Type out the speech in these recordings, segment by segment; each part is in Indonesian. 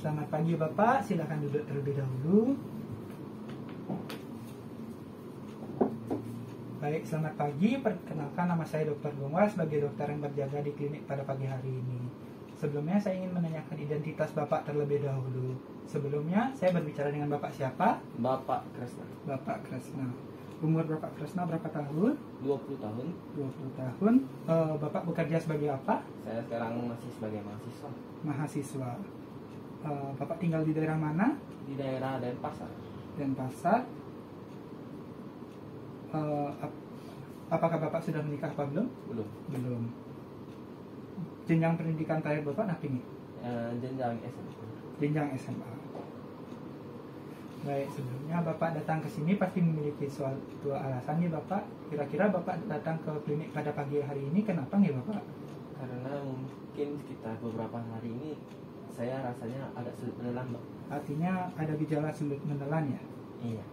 Selamat pagi Bapak, silakan duduk terlebih dahulu. Baik, selamat pagi. Perkenalkan, nama saya Dr. Gongwa sebagai dokter yang berjaga di klinik pada pagi hari ini. Sebelumnya saya ingin menanyakan identitas Bapak terlebih dahulu. Sebelumnya saya berbicara dengan Bapak siapa? Bapak Kresna. Bapak Kresna. Umur Bapak Kresna berapa tahun? 20 tahun. 20 tahun. Bapak bekerja sebagai apa? Saya sekarang masih sebagai mahasiswa. Mahasiswa. Bapak tinggal di daerah mana? Di daerah Denpasar. Denpasar. Apakah Bapak sudah menikah apa belum? Belum. Belum. Jenjang pendidikan terakhir Bapak apa ini? Jenjang SMA. Jenjang SMA. Baik, sebelumnya Bapak datang ke sini pasti memiliki suatu alasan nih Bapak. Kira-kira Bapak datang ke klinik pada pagi hari ini kenapa nih Bapak? Karena mungkin sekitar beberapa hari ini saya rasanya agak sulit menelan, Mbak. Artinya ada gejala sulit menelan ya? Iya.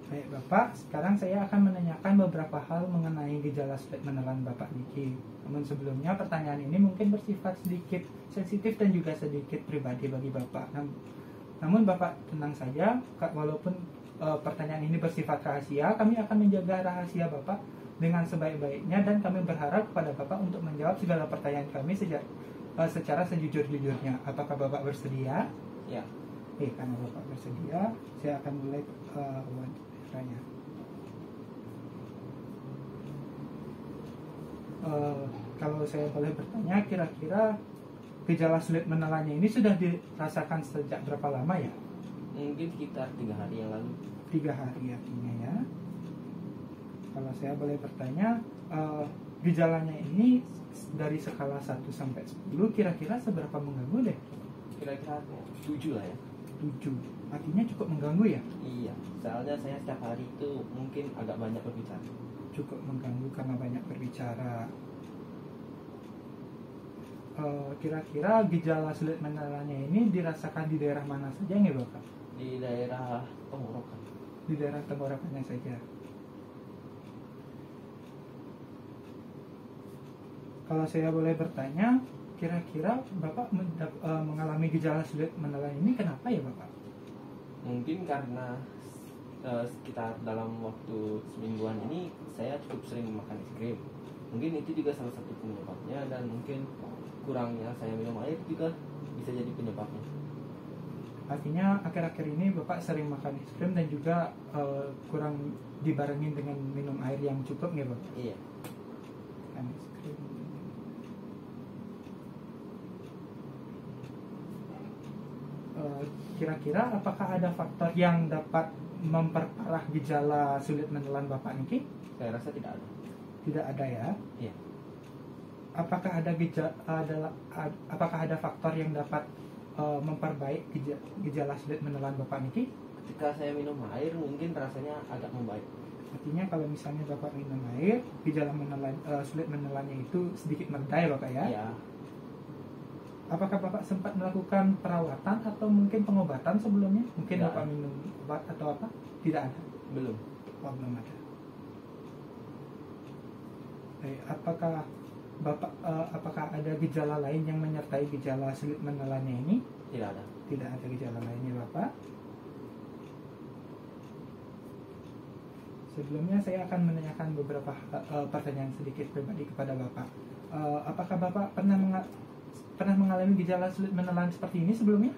Baik Bapak, sekarang saya akan menanyakan beberapa hal mengenai gejala sulit menelan Bapak Niki. Namun sebelumnya pertanyaan ini mungkin bersifat sedikit sensitif dan juga sedikit pribadi bagi Bapak. Namun Bapak tenang saja, walaupun pertanyaan ini bersifat rahasia, kami akan menjaga rahasia Bapak dengan sebaik-baiknya dan kami berharap kepada Bapak untuk menjawab segala pertanyaan kami secara sejujur-jujurnya. Apakah Bapak bersedia? Ya. Karena Bapak bersedia, saya akan mulai wawancaranya. Kalau saya boleh bertanya, kira-kira gejala sulit menelannya ini sudah dirasakan sejak berapa lama ya? Mungkin sekitar 3 hari yang lalu. 3 hari artinya ya. Kalau saya boleh bertanya, gejalanya ini dari skala 1 sampai 10 kira-kira seberapa mengganggu deh? Kira-kira 7 lah ya. 7. Artinya cukup mengganggu ya? Iya, soalnya saya setiap hari itu mungkin agak banyak berbicara. Cukup mengganggu karena banyak berbicara. Kira-kira gejala sulit menelannya ini dirasakan di daerah mana saja nih Bapak? Di daerah tenggorokan. Di daerah tenggorokannya saja. Kalau saya boleh bertanya, kira-kira Bapak mengalami gejala sulit menelan ini kenapa ya Bapak? Mungkin karena sekitar dalam waktu semingguan ini saya cukup sering makan es krim. Mungkin itu juga salah satu penyebabnya, dan mungkin kurangnya saya minum air juga bisa jadi penyebabnya. Artinya akhir-akhir ini Bapak sering makan es krim dan juga kurang dibarengin dengan minum air yang cukup nih Bapak? Iya. Makan es krim. Kira-kira apakah ada faktor yang dapat memperparah gejala sulit menelan Bapak Niki? Saya rasa tidak ada. Tidak ada ya? Iya. Apakah ada faktor yang dapat memperbaik gejala sulit menelan Bapak Niki? Ketika saya minum air mungkin rasanya agak membaik. Artinya kalau misalnya Bapak minum air, gejala sulit menelannya itu sedikit mereda ya Bapak ya? Iya. Apakah Bapak sempat melakukan perawatan atau mungkin pengobatan sebelumnya? Mungkin Tidak. Bapak minum obat atau apa? Tidak ada? Belum. Oh, belum ada. Baik, apakah ada gejala lain yang menyertai gejala sulit menelannya ini? Tidak ada. Tidak ada gejala lainnya Bapak. Sebelumnya saya akan menanyakan beberapa pertanyaan sedikit pribadi kepada Bapak. Apakah Bapak pernah mengalami gejala sulit menelan seperti ini sebelumnya?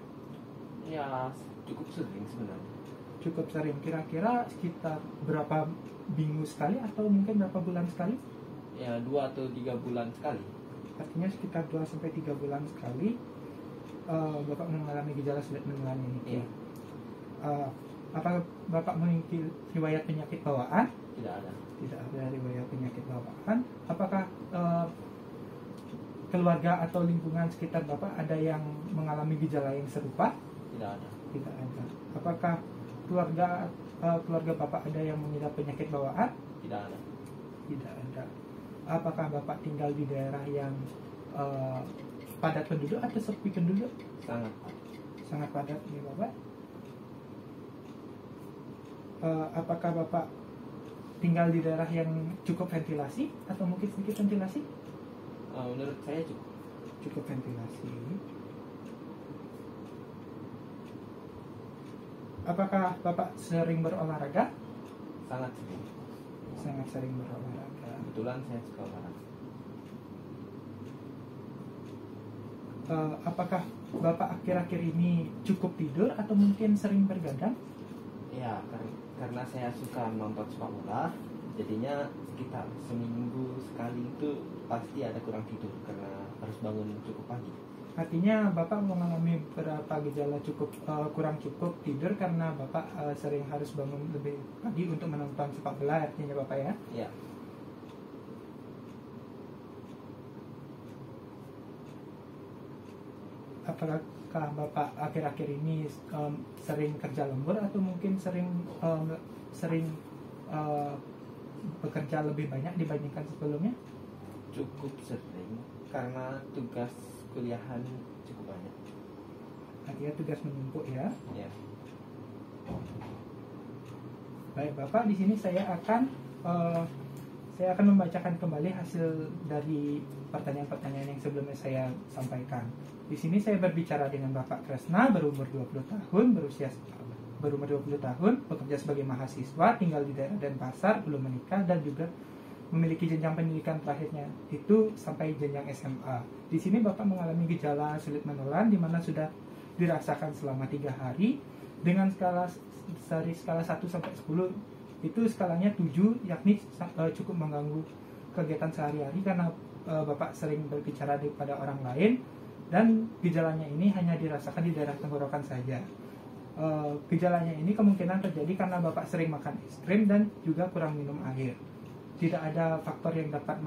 Ya, cukup sering sebenarnya. Cukup sering. Kira-kira sekitar berapa minggu sekali atau mungkin berapa bulan sekali? Ya, 2 atau 3 bulan sekali. Artinya sekitar 2 sampai 3 bulan sekali Bapak mengalami gejala sulit menelan ini. Iya. Apakah Bapak memiliki riwayat penyakit bawaan? Tidak ada. Tidak ada riwayat penyakit bawaan. Apakah keluarga atau lingkungan sekitar Bapak ada yang mengalami gejala yang serupa? Tidak ada. Tidak ada. Apakah keluarga Bapak ada yang mengidap penyakit bawaan? Tidak ada. Tidak ada. Apakah Bapak tinggal di daerah yang padat penduduk atau sepi penduduk? Sangat. Sangat padat ya Bapak. Apakah Bapak tinggal di daerah yang cukup ventilasi atau mungkin sedikit ventilasi? Menurut saya cukup. Cukup ventilasi. Apakah Bapak sering berolahraga? Sangat sering. Sangat sering berolahraga. Kebetulan saya suka olahraga. Apakah Bapak akhir-akhir ini cukup tidur atau mungkin sering bergadang? Ya, karena saya suka nonton sepak bola, jadinya sekitar seminggu sekali itu pasti ada kurang tidur karena harus bangun cukup pagi. Artinya Bapak mengalami beberapa gejala kurang cukup tidur karena Bapak sering harus bangun lebih pagi untuk menonton sepak bola, artinya Bapak ya? Ya. Apakah Bapak akhir-akhir ini sering kerja lembur atau mungkin sering bekerja lebih banyak dibandingkan sebelumnya? Cukup sering karena tugas kuliahan cukup banyak. Artinya tugas menumpuk ya. Ya. Baik Bapak, di sini saya akan membacakan kembali hasil dari pertanyaan-pertanyaan yang sebelumnya saya sampaikan. Di sini saya berbicara dengan Bapak Kresna, berumur 20 tahun, berumur 20 tahun, bekerja sebagai mahasiswa, tinggal di daerah Denpasar, belum menikah, dan juga memiliki jenjang pendidikan terakhirnya itu sampai jenjang SMA. Di sini Bapak mengalami gejala sulit menelan, di mana sudah dirasakan selama 3 hari dengan skala 1 sampai 10. Itu skalanya 7, yakni cukup mengganggu kegiatan sehari-hari karena Bapak sering berbicara pada orang lain, dan gejalanya ini hanya dirasakan di daerah tenggorokan saja. Gejalanya ini kemungkinan terjadi karena Bapak sering makan es krim dan juga kurang minum air. Tidak ada faktor yang dapat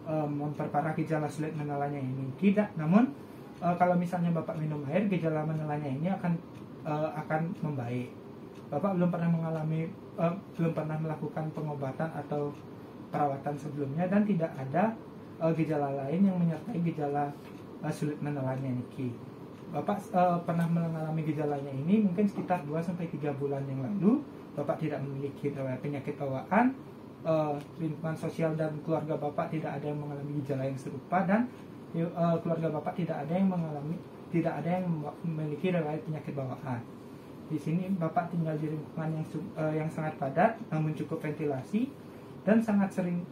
memperparah gejala sulit menelannya ini. Tidak, namun kalau misalnya Bapak minum air, gejala menelannya ini akan membaik. Bapak belum pernah melakukan pengobatan atau perawatan sebelumnya, dan tidak ada gejala lain yang menyertai gejala sulit menelannya niki. Bapak pernah mengalami gejalanya ini mungkin sekitar 2-3 bulan yang lalu. Bapak tidak memiliki penyakit bawaan, lingkungan sosial dan keluarga Bapak tidak ada yang mengalami gejala yang serupa, dan keluarga Bapak tidak ada yang memiliki riwayat penyakit bawaan. Di sini Bapak tinggal di lingkungan yang sangat padat, namun cukup ventilasi, dan sangat sering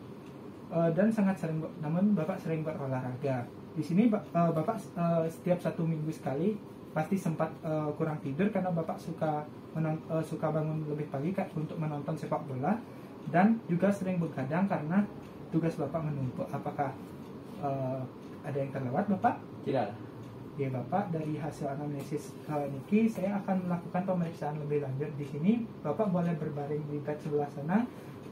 namun Bapak sering berolahraga. Di sini Bapak setiap 1 minggu sekali pasti sempat kurang tidur karena Bapak suka bangun lebih pagi untuk menonton sepak bola, dan juga sering begadang karena tugas Bapak menumpuk. Apakah ada yang terlewat Bapak? Tidak. Ya Bapak, dari hasil anamnesis niki saya akan melakukan pemeriksaan lebih lanjut. Di sini Bapak boleh berbaring di bed sebelah sana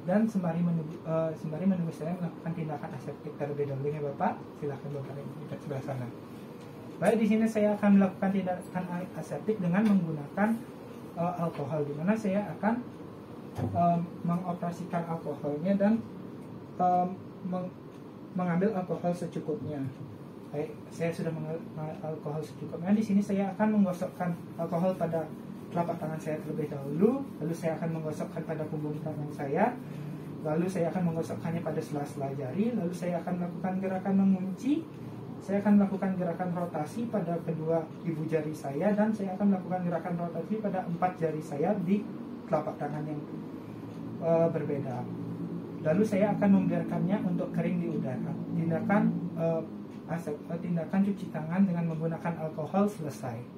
dan sembari menunggu saya melakukan tindakan aseptik terlebih dahulu ya Bapak. Silakan berbaring di bed sebelah sana. Baik, di sini saya akan melakukan tindakan aseptik dengan menggunakan alkohol, di mana saya akan mengoperasikan alkoholnya dan mengambil alkohol secukupnya. Baik, saya sudah mengambil alkohol secukupnya. Di sini saya akan menggosokkan alkohol pada telapak tangan saya terlebih dahulu, lalu saya akan menggosokkan pada punggung tangan saya, lalu saya akan menggosokkannya pada sela-sela jari, lalu saya akan melakukan gerakan mengunci, saya akan melakukan gerakan rotasi pada kedua ibu jari saya, dan saya akan melakukan gerakan rotasi pada 4 jari saya di telapak tangan yang berbeda. Lalu saya akan membiarkannya untuk kering di udara. Tindakan cuci tangan dengan menggunakan alkohol selesai.